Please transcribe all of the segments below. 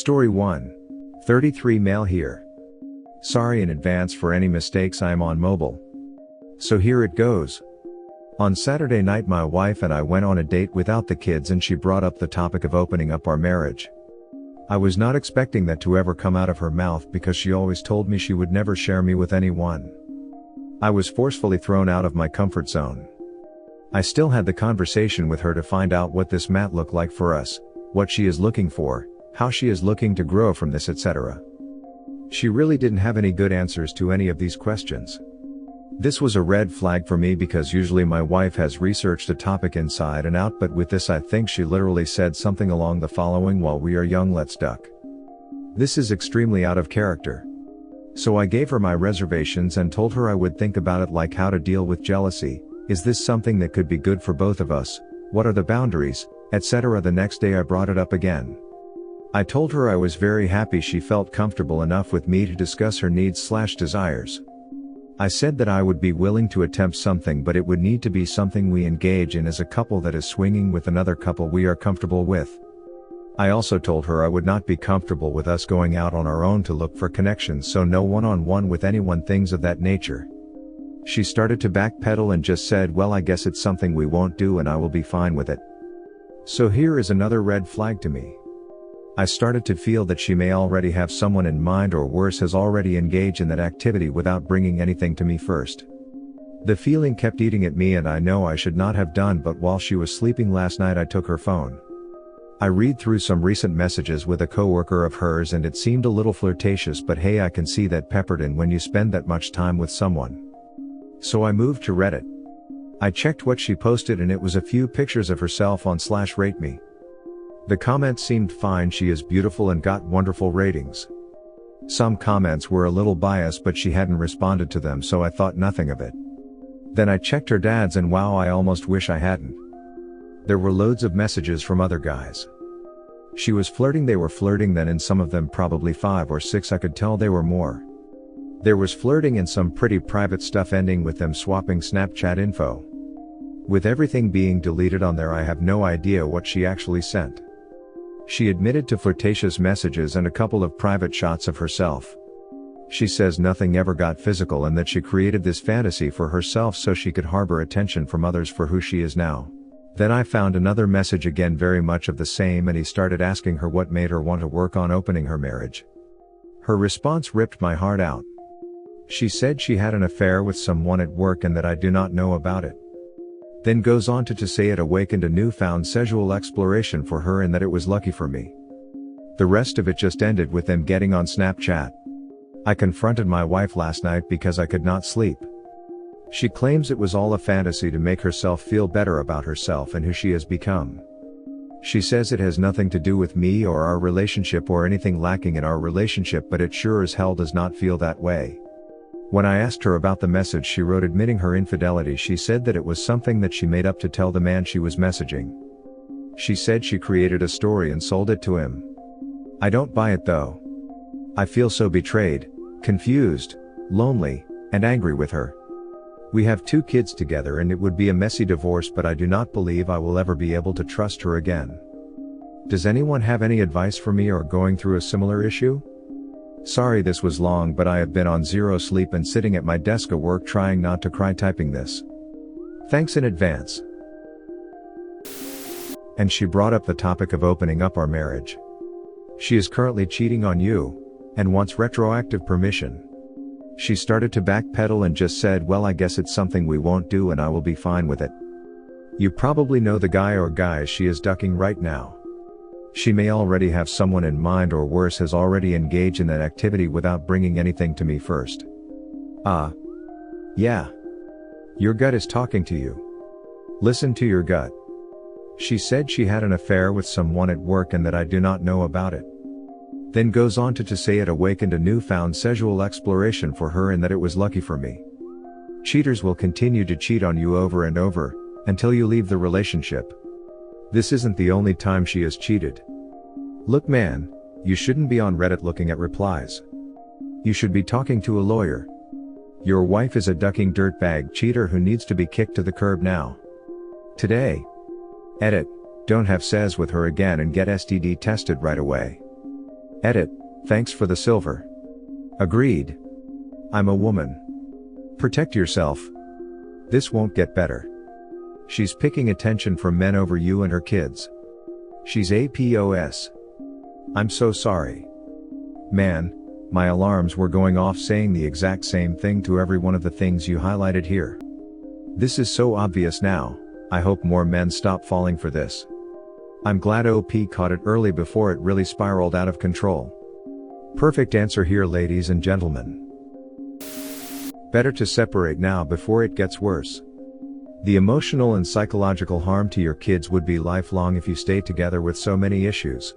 Story 1. 33 male here. Sorry in advance for any mistakes, I am on mobile. So here it goes. On Saturday night my wife and I went on a date without the kids and she brought up the topic of opening up our marriage. I was not expecting that to ever come out of her mouth because she always told me she would never share me with anyone. I was forcefully thrown out of my comfort zone. I still had the conversation with her to find out what this might look like for us, what she is looking for, how she is looking to grow from this, etc. She really didn't have any good answers to any of these questions. This was a red flag for me because usually my wife has researched a topic inside and out, but with this I think she literally said something along the following: while we are young, let's duck. This is extremely out of character. So I gave her my reservations and told her I would think about it, like how to deal with jealousy, is this something that could be good for both of us, what are the boundaries, etc. The next day I brought it up again. I told her I was very happy she felt comfortable enough with me to discuss her needs/desires. I said that I would be willing to attempt something, but it would need to be something we engage in as a couple that is swinging with another couple we are comfortable with. I also told her I would not be comfortable with us going out on our own to look for connections, so no one-on-one with anyone, things of that nature. She started to backpedal and just said, well, I guess it's something we won't do and I will be fine with it. So here is another red flag to me. I started to feel that she may already have someone in mind, or worse, has already engaged in that activity without bringing anything to me first. The feeling kept eating at me and I know I should not have done, but while she was sleeping last night I took her phone. I read through some recent messages with a coworker of hers and it seemed a little flirtatious, but hey, I can see that peppered in when you spend that much time with someone. So I moved to Reddit. I checked what she posted and it was a few pictures of herself on /rate me. The comments seemed fine, she is beautiful and got wonderful ratings. Some comments were a little biased but she hadn't responded to them, so I thought nothing of it. Then I checked her dad's and wow, I almost wish I hadn't. There were loads of messages from other guys. She was flirting, they were flirting, then in some of them, probably 5 or 6, I could tell they were more. There was flirting and some pretty private stuff, ending with them swapping Snapchat info. With everything being deleted on there, I have no idea what she actually sent. She admitted to flirtatious messages and a couple of private shots of herself. She says nothing ever got physical and that she created this fantasy for herself so she could harbor attention from others for who she is now. Then I found another message, again very much of the same, and he started asking her what made her want to work on opening her marriage. Her response ripped my heart out. She said she had an affair with someone at work and that I do not know about it. Then goes on to say it awakened a newfound sexual exploration for her and that it was lucky for me. The rest of it just ended with them getting on Snapchat. I confronted my wife last night because I could not sleep. She claims it was all a fantasy to make herself feel better about herself and who she has become. She says it has nothing to do with me or our relationship or anything lacking in our relationship, but it sure as hell does not feel that way. When I asked her about the message she wrote admitting her infidelity, she said that it was something that she made up to tell the man she was messaging. She said she created a story and sold it to him. I don't buy it though. I feel so betrayed, confused, lonely, and angry with her. We have 2 kids together and it would be a messy divorce, but I do not believe I will ever be able to trust her again. Does anyone have any advice for me or going through a similar issue? Sorry this was long, but I have been on zero sleep and sitting at my desk at work trying not to cry typing this. Thanks in advance. And she brought up the topic of opening up our marriage. She is currently cheating on you, and wants retroactive permission. She started to backpedal and just said, well, I guess it's something we won't do and I will be fine with it. You probably know the guy or guys she is ducking right now. She may already have someone in mind, or worse, has already engaged in that activity without bringing anything to me first. Yeah. Your gut is talking to you. Listen to your gut. She said she had an affair with someone at work and that I do not know about it. Then goes on to say it awakened a newfound sexual exploration for her and that it was lucky for me. Cheaters will continue to cheat on you over and over, until you leave the relationship. This isn't the only time she has cheated. Look man, you shouldn't be on Reddit looking at replies. You should be talking to a lawyer. Your wife is a ducking dirtbag cheater who needs to be kicked to the curb now. Today. Edit, don't have sex with her again and get STD tested right away. Edit, thanks for the silver. Agreed. I'm a woman. Protect yourself. This won't get better. She's picking attention from men over you and her kids. She's APOS. I'm so sorry. Man, my alarms were going off saying the exact same thing to every one of the things you highlighted here. This is so obvious now. I hope more men stop falling for this. I'm glad OP caught it early before it really spiraled out of control. Perfect answer here, ladies and gentlemen. Better to separate now before it gets worse. The emotional and psychological harm to your kids would be lifelong if you stay together with so many issues.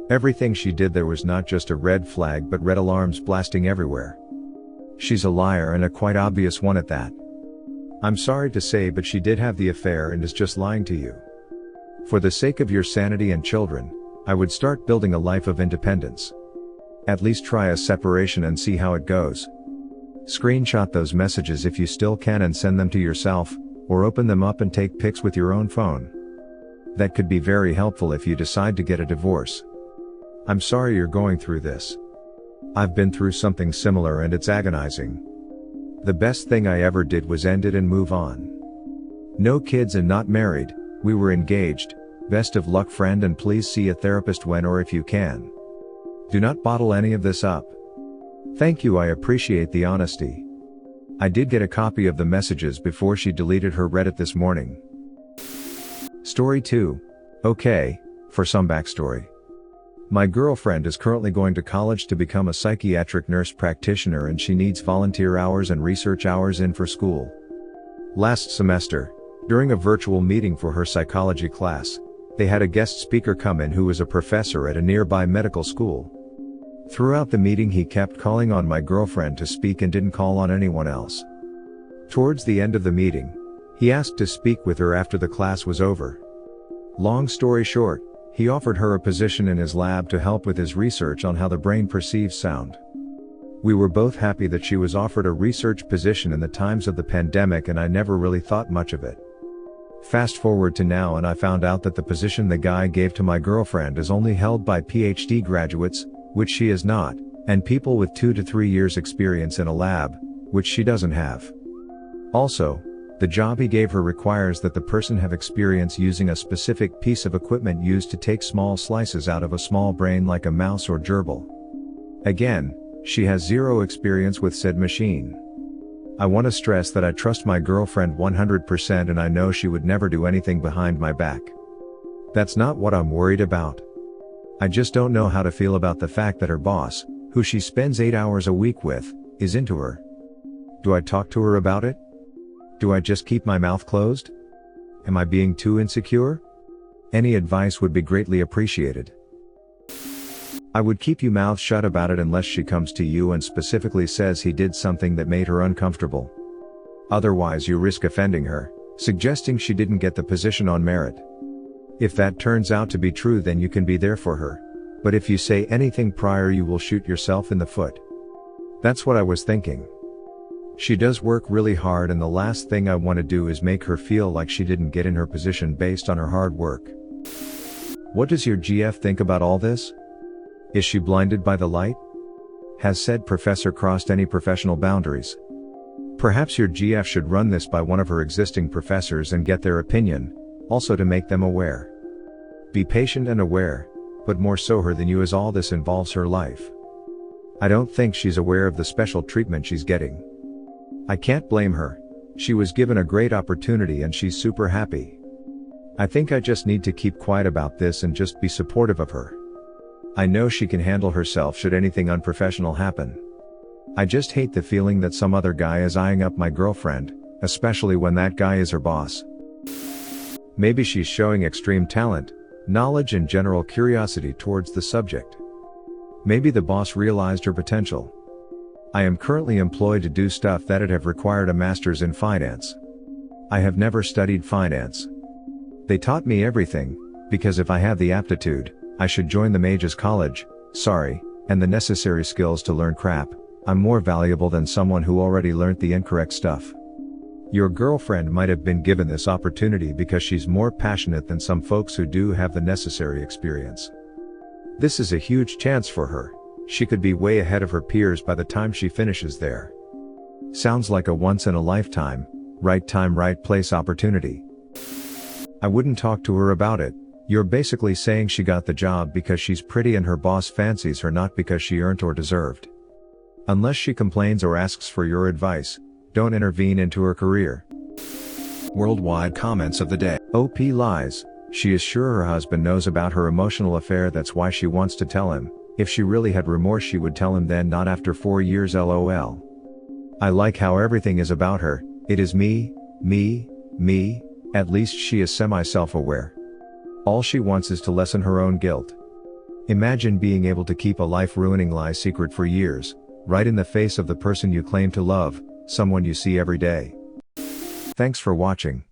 Everything she did there was not just a red flag but red alarms blasting everywhere. She's a liar, and a quite obvious one at that. I'm sorry to say, but she did have the affair and is just lying to you. For the sake of your sanity and children, I would start building a life of independence. At least try a separation and see how it goes. Screenshot those messages if you still can and send them to yourself, or open them up and take pics with your own phone. That could be very helpful if you decide to get a divorce. I'm sorry you're going through this. I've been through something similar and it's agonizing. The best thing I ever did was end it and move on. No kids and not married, we were engaged. Best of luck, friend, and please see a therapist when or if you can. Do not bottle any of this up. Thank you, I appreciate the honesty. I did get a copy of the messages before she deleted her Reddit this morning. Story 2. Okay, for some backstory. My girlfriend is currently going to college to become a psychiatric nurse practitioner, and she needs volunteer hours and research hours in for school. Last semester, during a virtual meeting for her psychology class, they had a guest speaker come in who was a professor at a nearby medical school. Throughout the meeting he kept calling on my girlfriend to speak and didn't call on anyone else. Towards the end of the meeting, he asked to speak with her after the class was over. Long story short, he offered her a position in his lab to help with his research on how the brain perceives sound. We were both happy that she was offered a research position in the times of the pandemic, and I never really thought much of it. Fast forward to now, and I found out that the position the guy gave to my girlfriend is only held by PhD graduates, which she is not, and people with 2 to 3 years experience in a lab, which she doesn't have. Also, the job he gave her requires that the person have experience using a specific piece of equipment used to take small slices out of a small brain like a mouse or gerbil. Again, she has zero experience with said machine. I want to stress that I trust my girlfriend 100% and I know she would never do anything behind my back. That's not what I'm worried about. I just don't know how to feel about the fact that her boss, who she spends 8 hours a week with, is into her. Do I talk to her about it? Do I just keep my mouth closed? Am I being too insecure? Any advice would be greatly appreciated. I would keep your mouth shut about it unless she comes to you and specifically says he did something that made her uncomfortable. Otherwise you risk offending her, suggesting she didn't get the position on merit. If that turns out to be true, then you can be there for her, but if you say anything prior you will shoot yourself in the foot. That's what I was thinking. She does work really hard, and the last thing I want to do is make her feel like she didn't get in her position based on her hard work. What does your GF think about all this? Is she blinded by the light? Has said professor crossed any professional boundaries? Perhaps your GF should run this by one of her existing professors and get their opinion, also to make them aware. Be patient and aware, but more so her than you, as all this involves her life. I don't think she's aware of the special treatment she's getting. I can't blame her. She was given a great opportunity and she's super happy. I think I just need to keep quiet about this and just be supportive of her. I know she can handle herself should anything unprofessional happen. I just hate the feeling that some other guy is eyeing up my girlfriend, especially when that guy is her boss. Maybe she's showing extreme talent, knowledge and general curiosity towards the subject. Maybe the boss realized her potential. I am currently employed to do stuff that'd have required a master's in finance. I have never studied finance. They taught me everything, because if I have the aptitude, I should join the mage's college, and the necessary skills to learn crap. I'm more valuable than someone who already learnt the incorrect stuff. Your girlfriend might have been given this opportunity because she's more passionate than some folks who do have the necessary experience. This is a huge chance for her. She could be way ahead of her peers by the time she finishes there. Sounds like a once-in-a-lifetime, right time right place opportunity. I wouldn't talk to her about it. You're basically saying she got the job because she's pretty and her boss fancies her, not because she earned or deserved. Unless she complains or asks for your advice, don't intervene into her career. Worldwide comments of the day. OP lies. She is sure her husband knows about her emotional affair, that's why she wants to tell him. If she really had remorse she would tell him then, not after 4 years lol. I like how everything is about her. It is me, me, me. At least she is semi-self-aware. All she wants is to lessen her own guilt. Imagine being able to keep a life-ruining lie secret for years, right in the face of the person you claim to love, someone you see every day. Thanks for watching.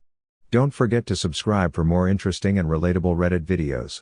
Don't forget to subscribe for more interesting and relatable Reddit videos.